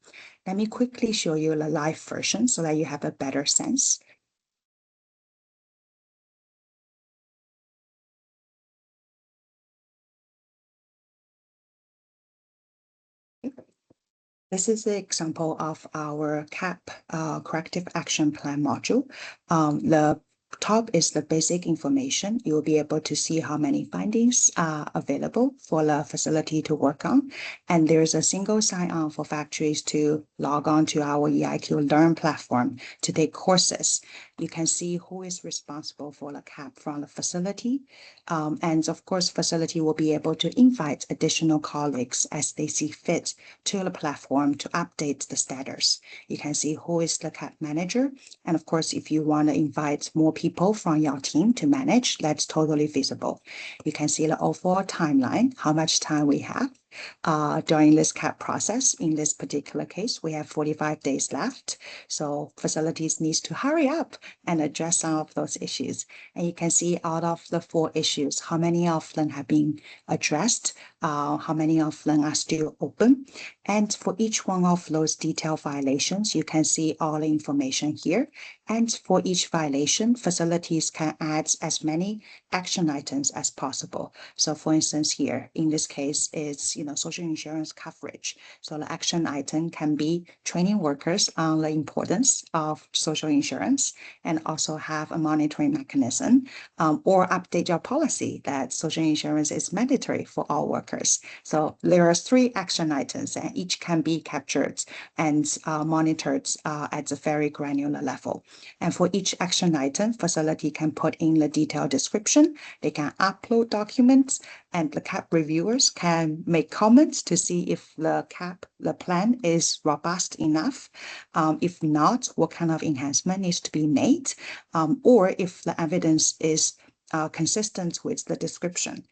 Let me quickly show you the live version so that you have a better sense. This is the example of our CAP corrective action plan module. The top is the basic information. You'll be able to see how many findings are available for the facility to work on. And there's a single sign-on for factories to log on to our EiQ Learn platform to take courses. You can see who is responsible for the CAP from the facility. And of course, facility will be able to invite additional colleagues as they see fit to the platform to update the status. You can see who is the CAP manager. And of course, if you want to invite more people from your team to manage, that's totally feasible. You can see the overall timeline, how much time we have during this CAP process. In this particular case, we have 45 days left. So facilities needs to hurry up and address some of those issues. And you can see out of the 4 issues, how many of them have been addressed how many of them are still open. And for each one of those detailed violations, you can see all the information here. And for each violation, facilities can add as many action items as possible. So for instance, here, in this case, it's social insurance coverage. So the action item can be training workers on the importance of social insurance and also have a monitoring mechanism, or update your policy that social insurance is mandatory for all workers. So there are 3 action items and each can be captured and monitored at a very granular level. And for each action item, facility can put in the detailed description. They can upload documents, and the CAP reviewers can make comments to see if the plan is robust enough. If not, what kind of enhancement needs to be made, or if the evidence is consistent with the description.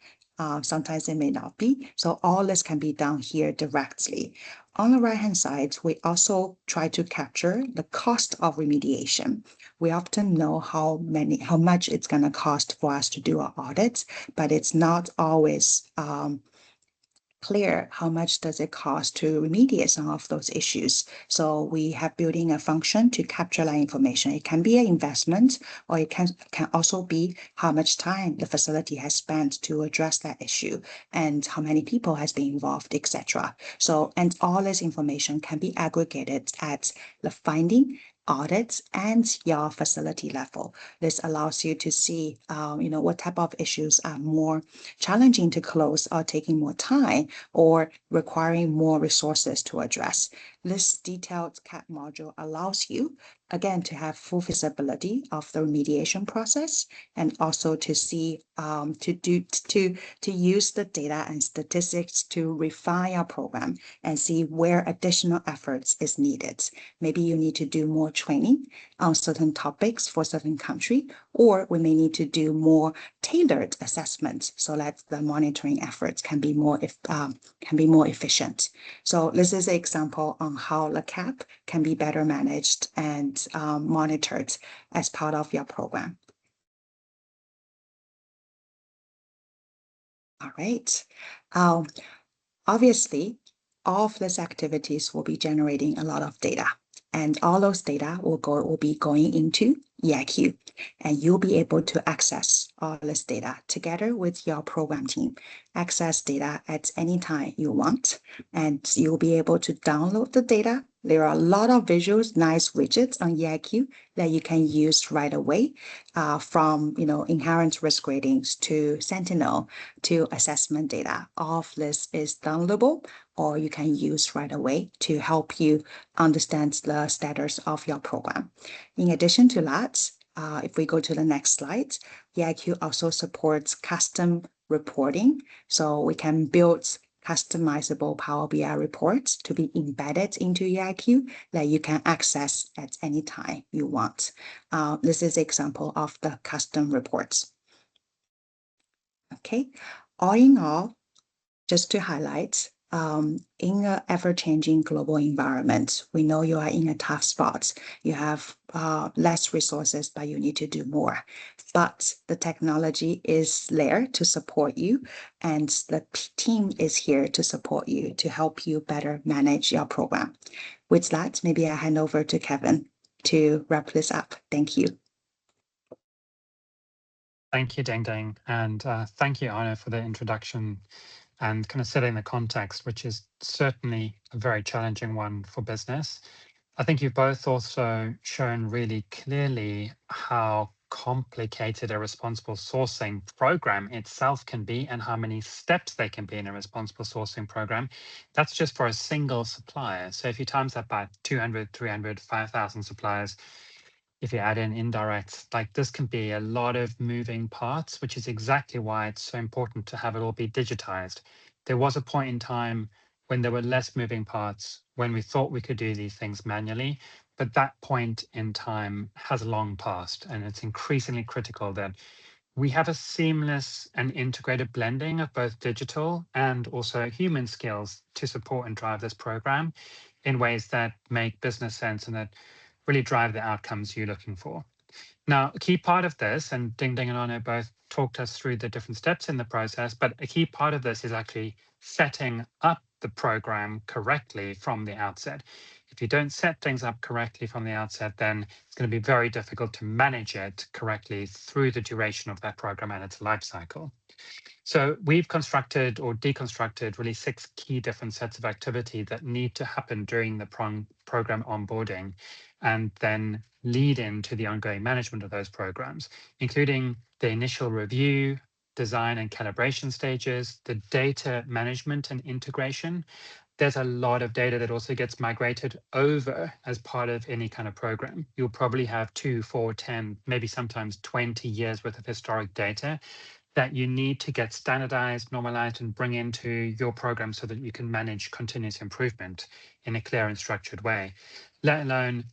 Sometimes it may not be. So all this can be done here directly. On the right-hand side, we also try to capture the cost of remediation. We often know how much it's going to cost for us to do an audit, but it's not always clear how much does it cost to remediate some of those issues. So we have built in a function to capture that information. It can be an investment, or it can also be how much time the facility has spent to address that issue and how many people has been involved, etc. So, and all this information can be aggregated at the finding, audits, and your facility level. This allows you to see, what type of issues are more challenging to close or taking more time or requiring more resources to address. This detailed CAP module allows you, again, to have full visibility of the remediation process and also to see, to use the data and statistics to refine your program and see where additional efforts is needed. Maybe you need to do more training on certain topics for certain country, or we may need to do more tailored assessments so that the monitoring efforts can be more efficient. So this is an example on how the CAP can be better managed and monitored as part of your program. All right. Obviously, all of these activities will be generating a lot of data, and all those data will be going into EiQ, and you'll be able to access all this data together with your program team. Access data at any time you want, and you'll be able to download the data. There are a lot of visuals, nice widgets on EiQ that you can use right away, from inherent risk ratings to Sentinel to assessment data. All of this is downloadable, or you can use right away to help you understand the status of your program. In addition to that, if we go to the next slide, EiQ also supports custom reporting. So we can build customizable Power BI reports to be embedded into EiQ that you can access at any time you want. This is an example of the custom reports. Okay, all in all, just to highlight, in an ever-changing global environment, we know you are in a tough spot. You have less resources, but you need to do more. But the technology is there to support you, and the team is here to support you, to help you better manage your program. With that, maybe I hand over to Kevin to wrap this up. Thank you. Thank you, Ding Ding. And thank you, Anna, for the introduction and kind of setting the context, which is certainly a very challenging one for business. I think you've both also shown really clearly how complicated a responsible sourcing program itself can be and how many steps there can be in a responsible sourcing program. That's just for a single supplier. So if you times that by 200, 300, 5,000 suppliers, if you add in indirects, like this can be a lot of moving parts, which is exactly why it's so important to have it all be digitized. There was a point in time when there were less moving parts, when we thought we could do these things manually, but that point in time has long passed, and it's increasingly critical that we have a seamless and integrated blending of both digital and also human skills to support and drive this program in ways that make business sense and that really drive the outcomes you're looking for. Now, a key part of this, and Ding Ding and Arno both talked us through the different steps in the process, but a key part of this is actually setting up the program correctly from the outset. If you don't set things up correctly from the outset, then it's going to be very difficult to manage it correctly through the duration of that program and its life cycle. So we've constructed or deconstructed really 6 key different sets of activity that need to happen during the program onboarding and then lead into the ongoing management of those programs, including the initial review, design and calibration stages, the data management and integration. There's a lot of data that also gets migrated over as part of any kind of program. You'll probably have 2, 4, 10, maybe sometimes 20 years worth of historic data that you need to get standardized, normalized, and bring into your program so that you can manage continuous improvement in a clear and structured way, let alone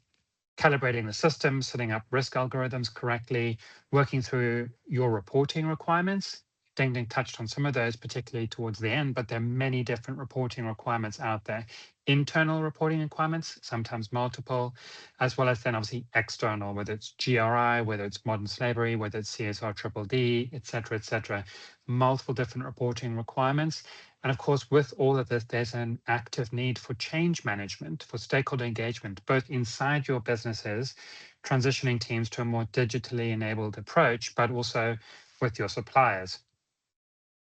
calibrating the system, setting up risk algorithms correctly, working through your reporting requirements. Ding Ding touched on some of those, particularly towards the end, but there are many different reporting requirements out there. Internal reporting requirements, sometimes multiple, as well as then obviously external, whether it's GRI, whether it's modern slavery, whether it's CSR triple D, et cetera, multiple different reporting requirements. And of course, with all of this, there's an active need for change management, for stakeholder engagement, both inside your businesses, transitioning teams to a more digitally enabled approach, but also with your suppliers.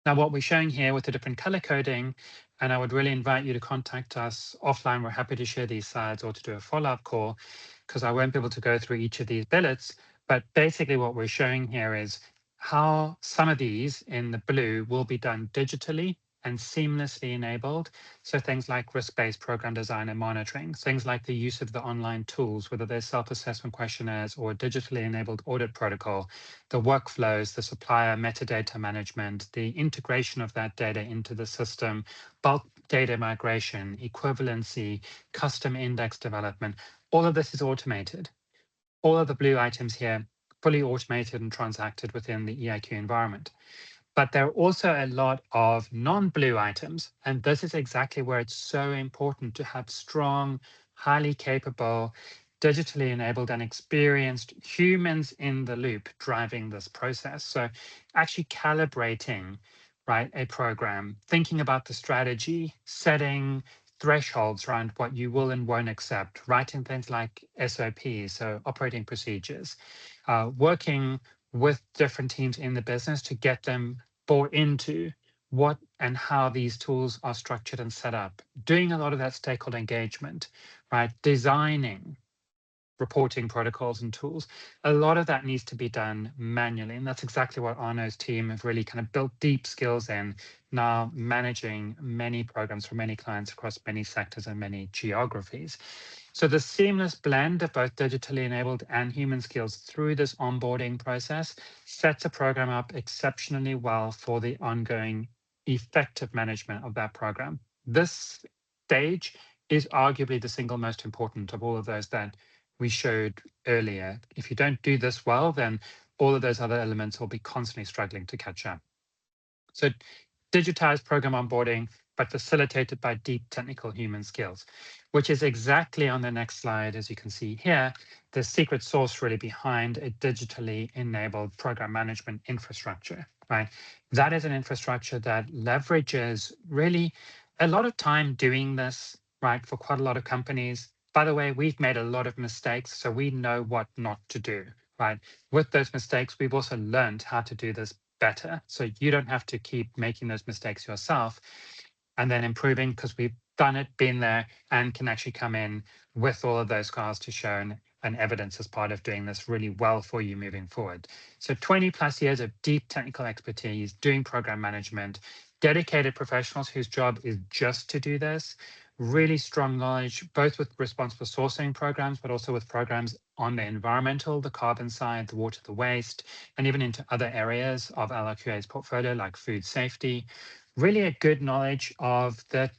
Now, what we're showing here with the different color coding, and I would really invite you to contact us offline. We're happy to share these slides or to do a follow-up call, because I won't be able to go through each of these billets. But basically what we're showing here is how some of these in the blue will be done digitally and seamlessly enabled. So things like risk-based program design and monitoring, things like the use of the online tools, whether they're self-assessment questionnaires or digitally enabled audit protocol, the workflows, the supplier metadata management, the integration of that data into the system, bulk data migration, equivalency, custom index development, all of this is automated. All of the blue items here, fully automated and transacted within the EiQ environment. But there are also a lot of non-blue items, and this is exactly where it's so important to have strong, highly capable, digitally enabled and experienced humans in the loop driving this process. So actually calibrating, right, a program, thinking about the strategy, setting thresholds around what you will and won't accept, writing things like SOPs, so operating procedures, working with different teams in the business to get them bought into what and how these tools are structured and set up, doing a lot of that stakeholder engagement, right? Designing reporting protocols and tools. A lot of that needs to be done manually. And that's exactly what Arno's team have really kind of built deep skills in, now managing many programs for many clients across many sectors and many geographies. So the seamless blend of both digitally enabled and human skills through this onboarding process sets a program up exceptionally well for the ongoing effective management of that program. This stage is arguably the single most important of all of those that we showed earlier. If you don't do this well, then all of those other elements will be constantly struggling to catch up. So digitized program onboarding, but facilitated by deep technical human skills, which is exactly on the next slide, as you can see here, the secret sauce really behind a digitally enabled program management infrastructure, right? That is an infrastructure that leverages really a lot of time doing this, right, for quite a lot of companies. By the way, we've made a lot of mistakes, so we know what not to do, right? With those mistakes, we've also learned how to do this better. So you don't have to keep making those mistakes yourself and then improving, because we've done it, been there, and can actually come in with all of those scars to show and evidence as part of doing this really well for you moving forward. So 20 plus years of deep technical expertise, doing program management, dedicated professionals whose job is just to do this, really strong knowledge, both with responsible sourcing programs, but also with programs on the environmental, the carbon side, the water, the waste, and even into other areas of LRQA's portfolio, like food safety. Really a good knowledge of the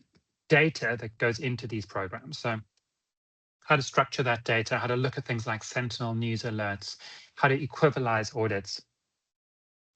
data that goes into these programs. So how to structure that data, how to look at things like Sentinel news alerts, how to equivalize audits,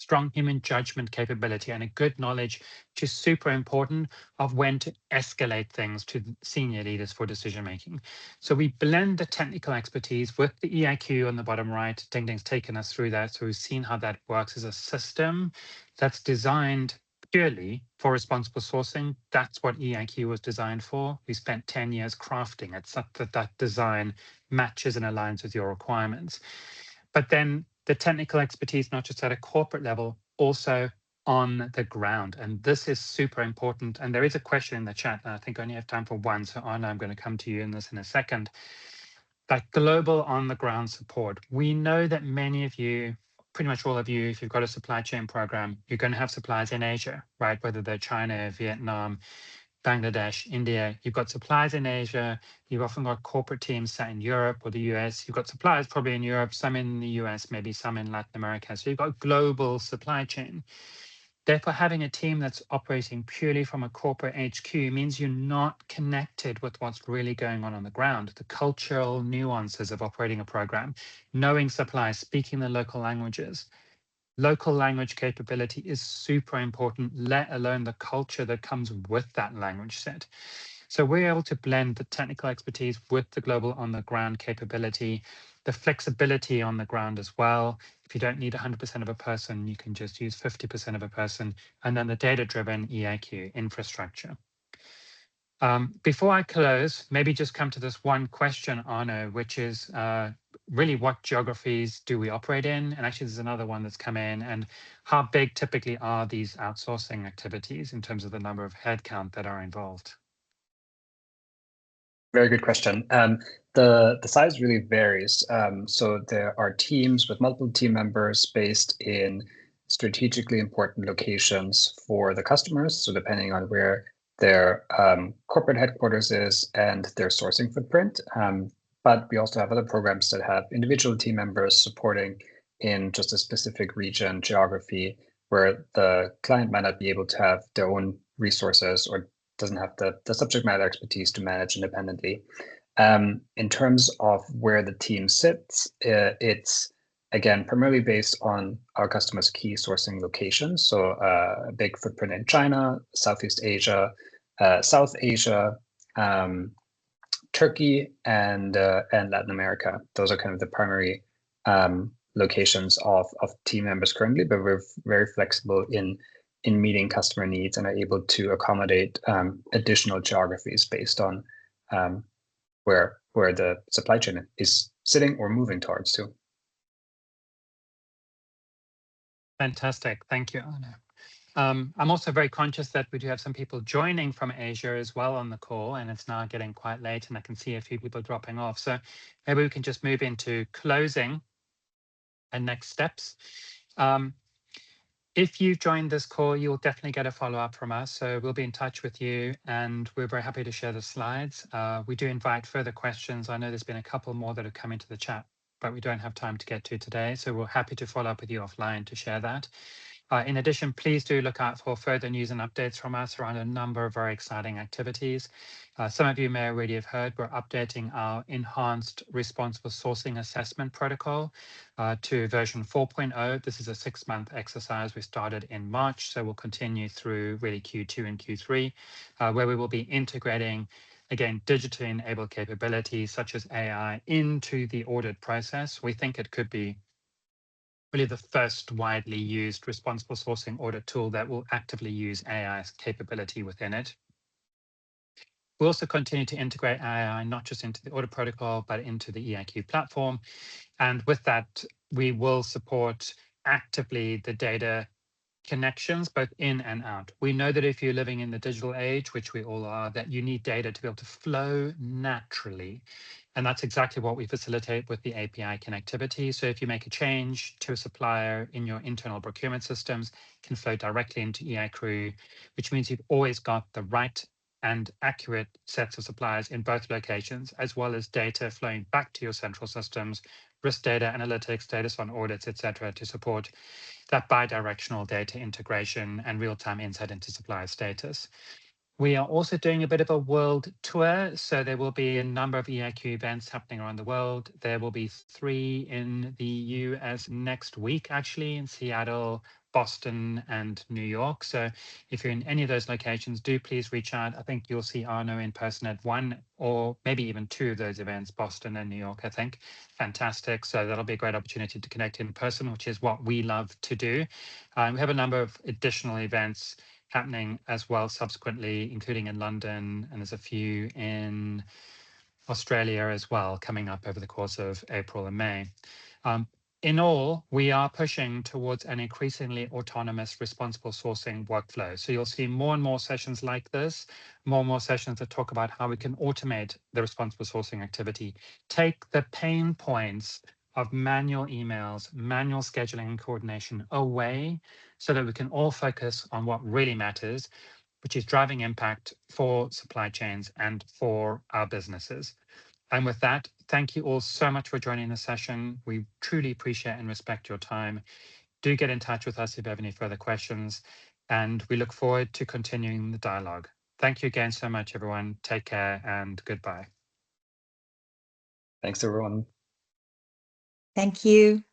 strong human judgment capability, and a good knowledge, which is super important, of when to escalate things to senior leaders for decision making. So we blend the technical expertise with the EiQ on the bottom right. Ding Ding's taken us through that. So we've seen how that works as a system that's designed purely for responsible sourcing. That's what EiQ was designed for. We spent 10 years crafting it so that that design matches and aligns with your requirements. But then the technical expertise, not just at a corporate level, also on the ground. And this is super important. And there is a question in the chat, and I think I only have time for one. So Anna, I'm going to come to you in this in a second. That global on the ground support. We know that many of you, pretty much all of you, if you've got a supply chain program, you're going to have suppliers in Asia, right? Whether they're China, Vietnam, Bangladesh, India, you've got suppliers in Asia, you've often got corporate teams sat in Europe or the US, you've got suppliers probably in Europe, some in the US, maybe some in Latin America. So you've got global supply chain. Therefore, having a team that's operating purely from a corporate HQ means you're not connected with what's really going on the ground, the cultural nuances of operating a program, knowing suppliers, speaking the local languages. Local language capability is super important, let alone the culture that comes with that language set. So we're able to blend the technical expertise with the global on the ground capability, the flexibility on the ground as well. If you don't need 100% of a person, you can just use 50% of a person, and then the data-driven EiQ infrastructure. Before I close, maybe just come to this one question, Arno, which is really what geographies do we operate in? And actually, there's another one that's come in. And how big typically are these outsourcing activities in terms of the number of headcount that are involved? Very good question. The size really varies. So there are teams with multiple team members based in strategically important locations for the customers. So depending on where their corporate headquarters is and their sourcing footprint. But we also have other programs that have individual team members supporting in just a specific region, geography, where the client might not be able to have their own resources or doesn't have the subject matter expertise to manage independently. In terms of where the team sits, it's again primarily based on our customers' key sourcing locations. So a big footprint in China, Southeast Asia, South Asia, Turkey, and Latin America. Those are kind of the primary locations of team members currently, but we're very flexible in meeting customer needs and are able to accommodate additional geographies based on where the supply chain is sitting or moving towards to. Fantastic. Thank you, Arno. I'm also very conscious that we do have some people joining from Asia as well on the call, and it's now getting quite late, and I can see a few people dropping off. So maybe we can just move into closing and next steps. If you've joined this call, you'll definitely get a follow-up from us. So we'll be in touch with you, and we're very happy to share the slides. We do invite further questions. I know there's been a couple more that have come into the chat, but we don't have time to get to today. So we're happy to follow up with you offline to share that. In addition, please do look out for further news and updates from us around a number of very exciting activities. Some of you may already have heard we're updating our enhanced responsible sourcing assessment protocol to version 4.0. This is a 6-month exercise we started in March, so we'll continue through really Q2 and Q3, where we will be integrating, again, digitally enabled capabilities such as AI into the audit process. We think it could be really the first widely used responsible sourcing audit tool that will actively use AI's capability within it. We also continue to integrate AI not just into the audit protocol, but into the EiQ platform. And with that, we will support actively the data connections both in and out. We know that if you're living in the digital age, which we all are, that you need data to be able to flow naturally. And that's exactly what we facilitate with the API connectivity. So if you make a change to a supplier in your internal procurement systems, it can flow directly into EiQ, which means you've always got the right and accurate sets of suppliers in both locations, as well as data flowing back to your central systems, risk data, analytics, status on audits, etc., to support that bi-directional data integration and real-time insight into supplier status. We are also doing a bit of a world tour, so there will be a number of EiQ events happening around the world. There will be 3 in the US next week, actually, in Seattle, Boston and New York. So if you're in any of those locations, do please reach out. I think you'll see Arno in person at one or maybe even two of those events, Boston and New York, I think. Fantastic. So that'll be a great opportunity to connect in person, which is what we love to do. We have a number of additional events happening as well subsequently, including in London, and there's a few in Australia as well coming up over the course of April and May. In all, we are pushing towards an increasingly autonomous responsible sourcing workflow. So you'll see more and more sessions like this, more and more sessions that talk about how we can automate the responsible sourcing activity, take the pain points of manual emails, manual scheduling and coordination away so that we can all focus on what really matters, which is driving impact for supply chains and for our businesses. And with that, thank you all so much for joining the session. We truly appreciate and respect your time. Do get in touch with us if you have any further questions, and we look forward to continuing the dialogue. Thank you again so much, everyone. Take care and goodbye. Thanks, everyone. Thank you.